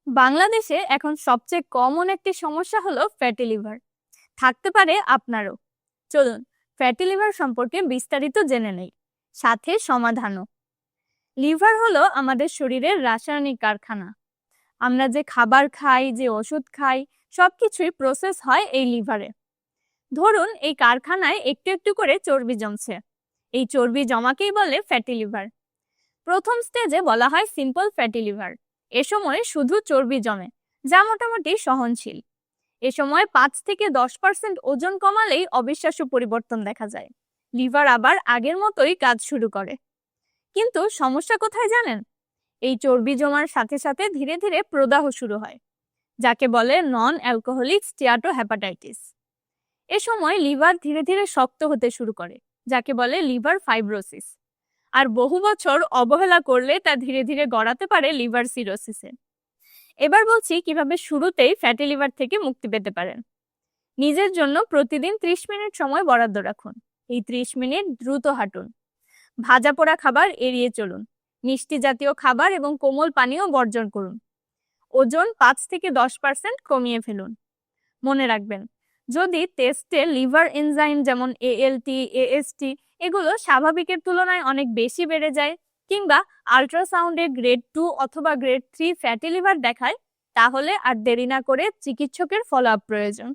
বাংলাদেশে এখন সবচেয়ে কমন একটি সমস্যা হলো ফ্যাটি লিভার। থাকতে পারে আপনারও। চলুন ফ্যাটি লিভার সম্পর্কে বিস্তারিত জেনে নেই, সাথে সমাধানও। লিভার হলো আমাদের শরীরের রাসায়নিক কারখানা। আমরা যে খাবার খাই, যে ওষুধ খাই, সবকিছুই প্রসেস হয় এই লিভারে। ধরুন এই কারখানায় একটু একটু করে চর্বি জমছে। এই চর্বি জমাকেই বলে ফ্যাটি লিভার। প্রথম স্টেজে বলা হয় সিম্পল ফ্যাটি লিভার। এ সময় শুধু চর্বি জমে, যা মোটামুটি সহনশীল। এ সময় 5 থেকে 10% ওজন কমালেই অবিশ্বাস্য পরিবর্তন দেখা যায়। লিভার আবার আগের মতোই কাজ শুরু করে। কিন্তু সমস্যা কোথায় জানেন? এই চর্বি জমার সাথে সাথে ধীরে ধীরে প্রদাহ শুরু হয়, যাকে বলে নন অ্যালকোহলিক স্টিয়াটোহেপাটাইটিস। এ সময় লিভার ধীরে ধীরে শক্ত হতে শুরু করে, যাকে বলে লিভার ফাইব্রোসিস। আর বহু বছর অবহেলা করলে তা ধীরে ধীরে গড়াতে পারে লিভার সিরোসিসে। এবার বলছি কিভাবে শুরুতেই ফ্যাটি লিভার থেকে মুক্তি পেতে পারেন। নিজের জন্য প্রতিদিন 30 মিনিট সময় বরাদ্দ রাখুন। এই 30 মিনিট দ্রুত হাঁটুন। ভাজা পোড়া খাবার এড়িয়ে চলুন। মিষ্টি জাতীয় খাবার এবং কোমল পানীয় বর্জন করুন। ওজন 5 থেকে 10% কমিয়ে ফেলুন। মনে রাখবেন, যদি টেস্টে লিভার এনজাইম যেমন এএলটি, এএসটি এগুলো স্বাভাবিকের তুলনায় অনেক বেশি বেড়ে যায়, কিংবা আল্ট্রাসাউন্ডে গ্রেড 2 অথবা গ্রেড 3 ফ্যাটি লিভার দেখায়, তাহলে আর দেরি না করে চিকিৎসকের ফলো আপ প্রয়োজন।